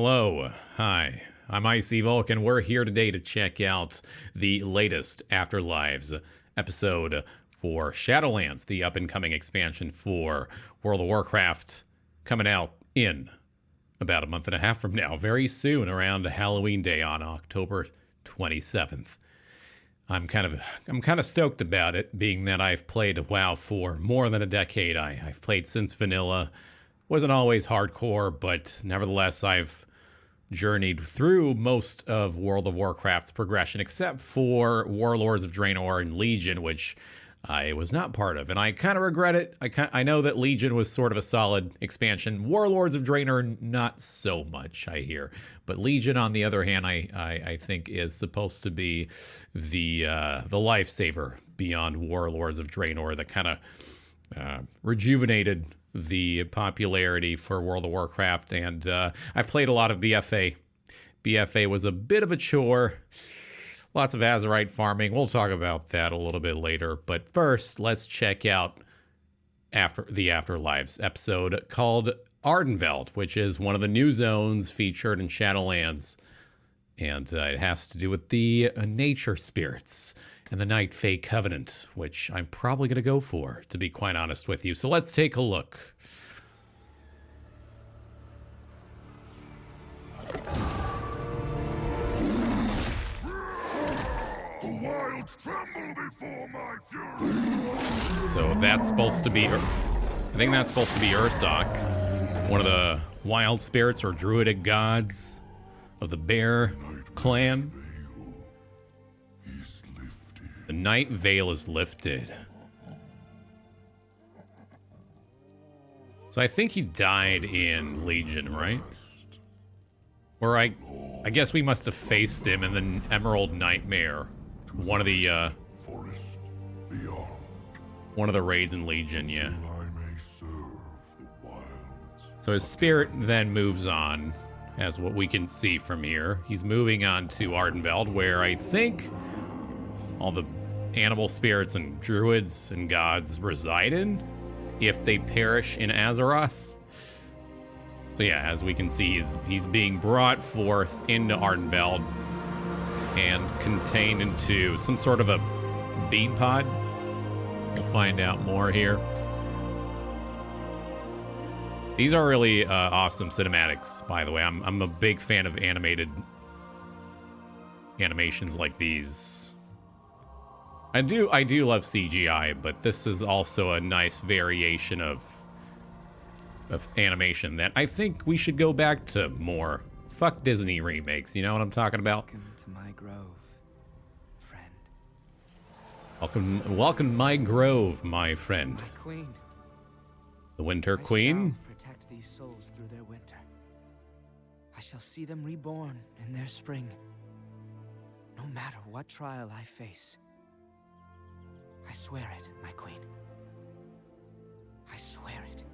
Hello, hi, I'm IcyVolk, and we're here today to check out the latest Afterlives episode for Shadowlands, the up-and-coming expansion for World of Warcraft, coming out in about a month and a half from now, very soon, around Halloween Day on October 27th. I'm kind of stoked about it, being that I've played WoW for more than a decade. I've played since vanilla. Wasn't always hardcore, but nevertheless, I've journeyed through most of World of Warcraft's progression, except for Warlords of Draenor and Legion, which I was not part of, and I kind of regret it. I know that Legion was sort of a solid expansion. Warlords of Draenor, not so much, I hear. But Legion, on the other hand, I think is supposed to be the lifesaver beyond Warlords of Draenor that kind of rejuvenated the popularity for World of Warcraft, and I've played a lot of BFA. BFA was a bit of a chore. Lots of Azerite farming. We'll talk about that a little bit later. But first, let's check out the Afterlives episode called Ardenweald, which is one of the new zones featured in Shadowlands. And it has to do with the nature spirits and the Night Fae Covenant, which I'm probably going to go for, to be quite honest with you. So let's take a look. The wilds tremble before my fury. So that's supposed to be, I think that's supposed to be Ursoc, one of the wild spirits or druidic gods of the Bear clan. The night veil is lifted. So I think he died in Legion, right? Or I guess we must have faced him in the Emerald Nightmare, one of the raids in Legion, yeah. So his spirit then moves on, as what we can see from here. He's moving on to Ardenweald, where I think all the animal spirits and druids and gods reside in, if they perish in Azeroth. So yeah, as we can see, he's being brought forth into Ardenweald and contained into some sort of a bead pod. We'll find out more here. These are really awesome cinematics, by the way. I'm a big fan of animated animations like these. I do love CGI, but this is also a nice variation of animation that I think we should go back to more. Fuck Disney remakes, you know what I'm talking about? Welcome to my grove, friend. Welcome my grove, my friend. My queen. The Winter I Queen? shall protect these souls through their winter. I shall see them reborn in their spring. No matter what trial I face. I swear it, my queen. I swear it.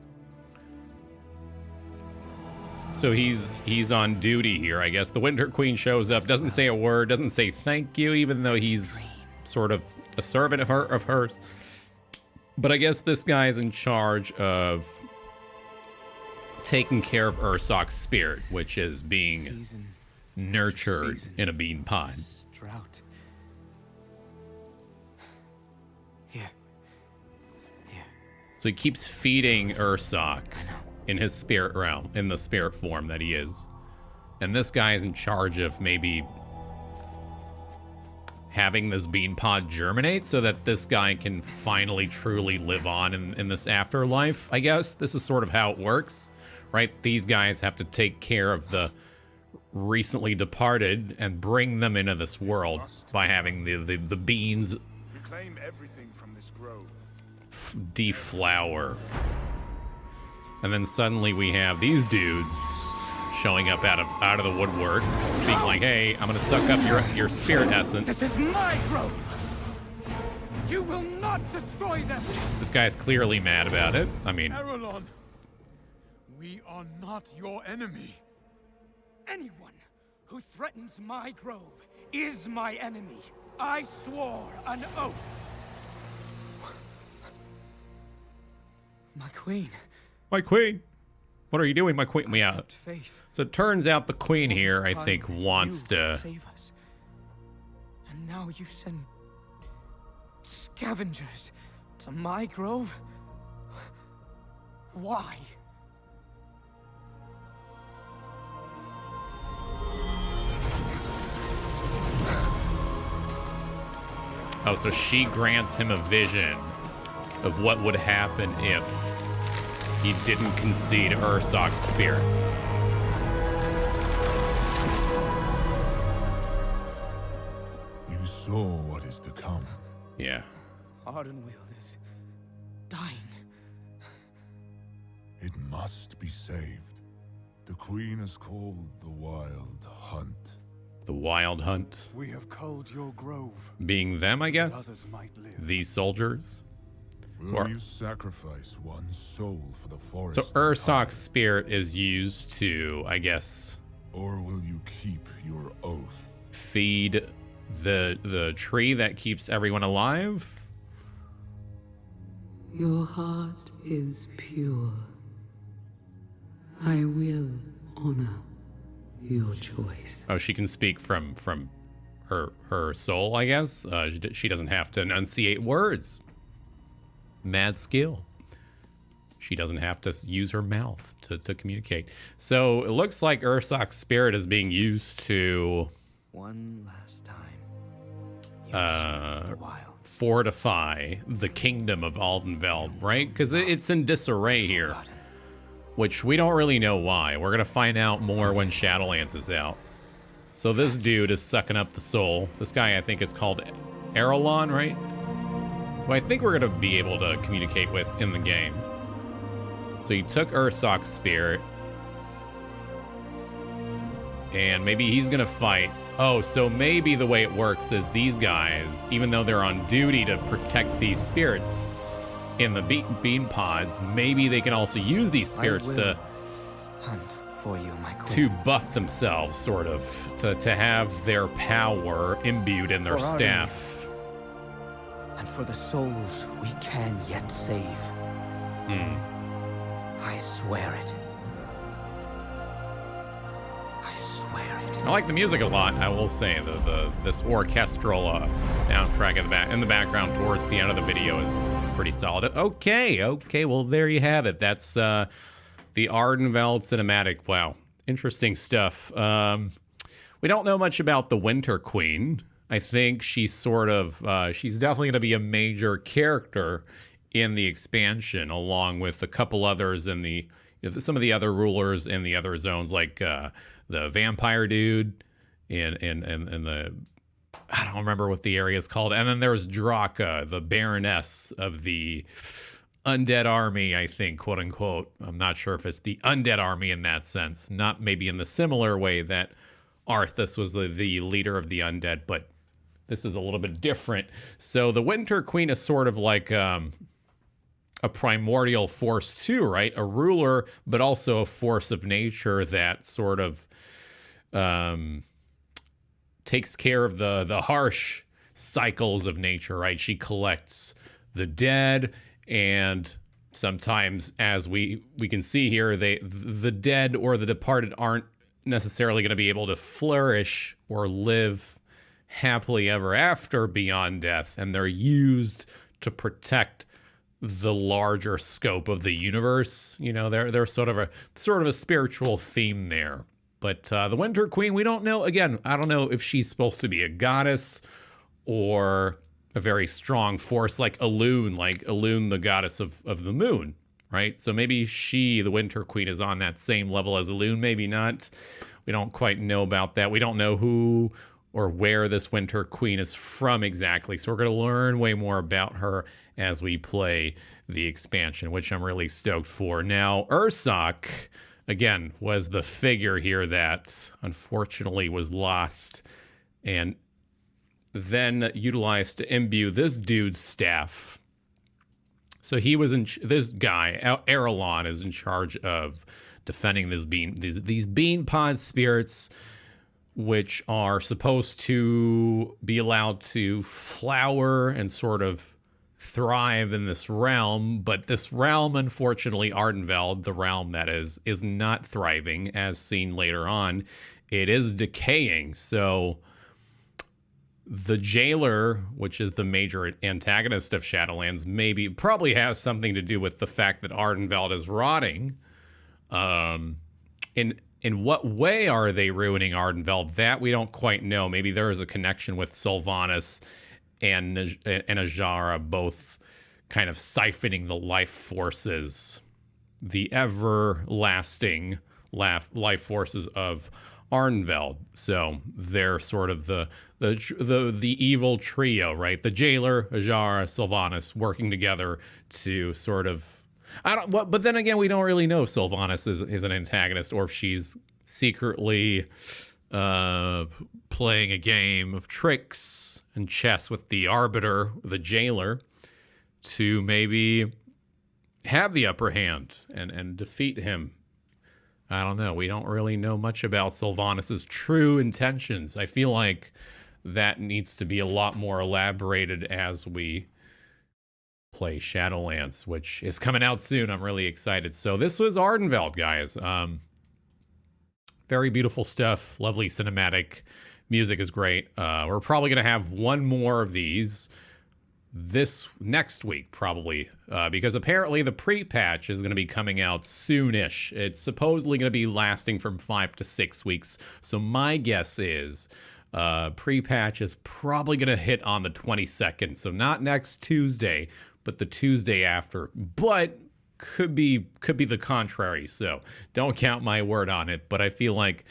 So he's on duty here, I guess. The Winter Queen shows up, doesn't say a word, doesn't say thank you, even though he's sort of a servant of hers. But I guess this guy's in charge of taking care of Ursoc's spirit, which is being nurtured in a bean pod. Drought. Here. So he keeps feeding Ursoc in his spirit realm, in the spirit form that he is. And this guy is in charge of maybe having this bean pod germinate so that this guy can finally truly live on in this afterlife, I guess. This is sort of how it works, right? These guys have to take care of the recently departed and bring them into this world by having the beans Reclaim everything from this grove. deflower. And then suddenly we have these dudes showing up out of the woodwork, being like, "Hey, I'm gonna suck up your spirit essence." This is my grove. You will not destroy this. This guy's clearly mad about it. I mean, Arelon, we are not your enemy. Anyone who threatens my grove is my enemy. I swore an oath. My queen. my queen. What are you doing, my queen? Yeah. kept faith. So it turns out the queen All here, this I time think, you wants would to... save us. And now you send scavengers to my grove? Why? Oh, so she grants him a vision of what would happen if he didn't concede Ursoc's spirit. You saw what is to come. Yeah. Ardenweald is dying. It must be saved. The Queen is called the Wild Hunt. The Wild Hunt. We have culled your grove. Being them, I guess? Others might live. These soldiers. Will Or- you sacrifice one soul for the forest? So Ursoc's spirit is used to, I guess, Or will you keep your oath? feed the tree that keeps everyone alive? Your heart is pure. I will honor your choice. Oh, she can speak from her soul, I guess. She doesn't have to enunciate words. Mad skill. She doesn't have to use her mouth to communicate. So it looks like Ursoc's spirit is being used to One last time. You serve the wild. fortify the kingdom of Ardenweald, right? Because it's in disarray here, Forgotten. which we don't really know why. We're going to find out more when Shadowlands is out. So this dude is sucking up the soul. This guy, I think, is called Arelon, right? Who I think we're going to be able to communicate with in the game. So he took Ursoc's spirit. And maybe he's going to fight. Oh, so maybe the way it works is these guys, even though they're on duty to protect these spirits in the bean pods, maybe they can also use these spirits I to will hunt for you, my queen. to buff themselves, sort of, to have their power imbued in their For our staff. And for the souls we can yet save. I swear it. I swear it. I like the music a lot, I will say. This orchestral soundtrack in the background towards the end of the video is pretty solid. Okay, well, there you have it. That's the Ardenweald cinematic. Wow, interesting stuff. We don't know much about the Winter Queen. I think she's she's definitely going to be a major character in the expansion, along with a couple others in some of the other rulers in the other zones, like the vampire dude and the, I don't remember what the area is called. And then there's Draka, the Baroness of the undead army, I think, quote unquote. I'm not sure if it's the undead army in that sense, not maybe in the similar way that Arthas was the leader of the undead, but this is a little bit different. So the Winter Queen is sort of like a primordial force too, right? A ruler, but also a force of nature that sort of takes care of the harsh cycles of nature, right? She collects the dead, and sometimes, as we can see here, the dead or the departed aren't necessarily going to be able to flourish or live happily ever after beyond death, and they're used to protect the larger scope of the universe. You know, they're sort of a spiritual theme there. But the Winter Queen, we don't know. Again, I don't know if she's supposed to be a goddess or a very strong force like Elune, the goddess of the moon, right? So maybe the Winter Queen, is on that same level as Elune, maybe not. We don't quite know about that. We don't know who or where this Winter Queen is from exactly. So we're going to learn way more about her as we play the expansion, which I'm really stoked for. Now, Ursoc, again, was the figure here that unfortunately was lost and then utilized to imbue this dude's staff. So he was this guy, Arelon, is in charge of defending these bean pod spirits, which are supposed to be allowed to flower and sort of thrive in this realm, but this realm, unfortunately, Ardenweald, the realm that is not thriving, as seen later on, it is decaying. So the jailer, which is the major antagonist of Shadowlands, probably has something to do with the fact that Ardenweald is rotting. In what way are they ruining Ardenweald? That we don't quite know. Maybe there is a connection with Sylvanas and Ajara, both kind of siphoning the life forces, the everlasting life forces of Ardenweald. So they're sort of the evil trio, right? The jailer, Ajara, Sylvanas working together to sort of, but then again, we don't really know if Sylvanas is an antagonist or if she's secretly playing a game of tricks and chess with the Arbiter, the jailer, to maybe have the upper hand and defeat him. I don't know. We don't really know much about Sylvanas' true intentions. I feel like that needs to be a lot more elaborated as we play Shadowlands, which is coming out soon. I'm really excited. So this was Ardenweald, guys. Very beautiful stuff. Lovely cinematic. Music is great. We're probably going to have one more of these this next week, probably, because apparently the pre-patch is going to be coming out soonish. It's supposedly going to be lasting from 5 to 6 weeks. So my guess is pre-patch is probably going to hit on the 22nd. So not next Tuesday, but the Tuesday after. But could be the contrary. So don't count my word on it. But I feel like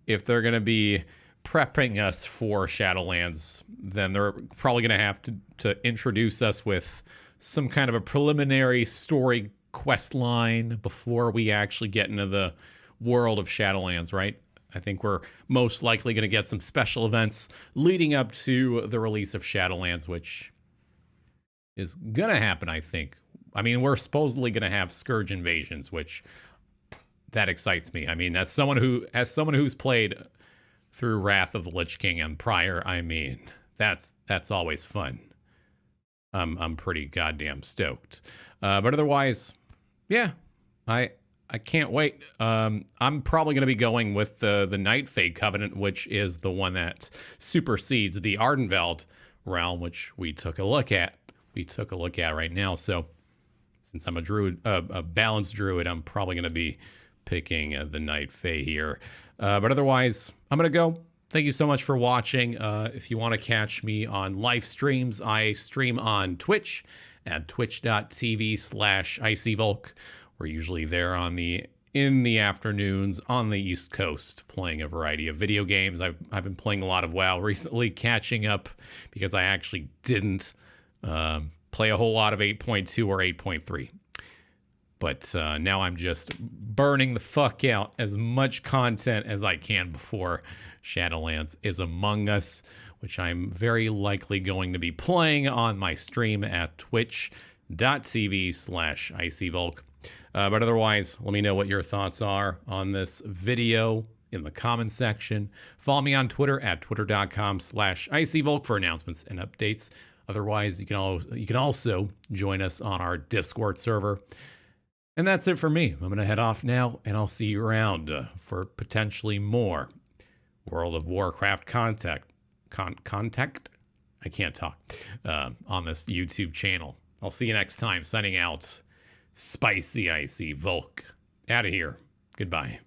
if they're going to be prepping us for Shadowlands, then they're probably going to have to introduce us with some kind of a preliminary story quest line before we actually get into the world of Shadowlands, right? I think we're most likely going to get some special events leading up to the release of Shadowlands, which is going to happen, I think. I mean, we're supposedly going to have Scourge invasions, which that excites me. I mean, as someone who's played through Wrath of the Lich King and prior, I mean, that's always fun. I'm pretty goddamn stoked. But otherwise, yeah, I can't wait. I'm probably going to be going with the Night Fae Covenant, which is the one that supersedes the Ardenweald realm, which we took a look at. Right now. So since I'm a druid, a balanced druid, I'm probably going to be picking the Night Fae here. But otherwise, I'm going to go. Thank you so much for watching. If you want to catch me on live streams, I stream on Twitch at twitch.tv/IcyVolk. We're usually there in the afternoons on the East Coast playing a variety of video games. I've been playing a lot of WoW recently, catching up because I actually didn't play a whole lot of 8.2 or 8.3. But now I'm just burning the fuck out as much content as I can before Shadowlands is among us, which I'm very likely going to be playing on my stream at twitch.tv/IcyVolk. But otherwise, let me know what your thoughts are on this video in the comments section. Follow me on Twitter at twitter.com/IcyVolk for announcements and updates. Otherwise, you can also join us on our Discord server. And that's it for me. I'm going to head off now, and I'll see you around for potentially more World of Warcraft contact. I can't talk on this YouTube channel. I'll see you next time. Signing out. Spicy IcyVolk. Out of here. Goodbye.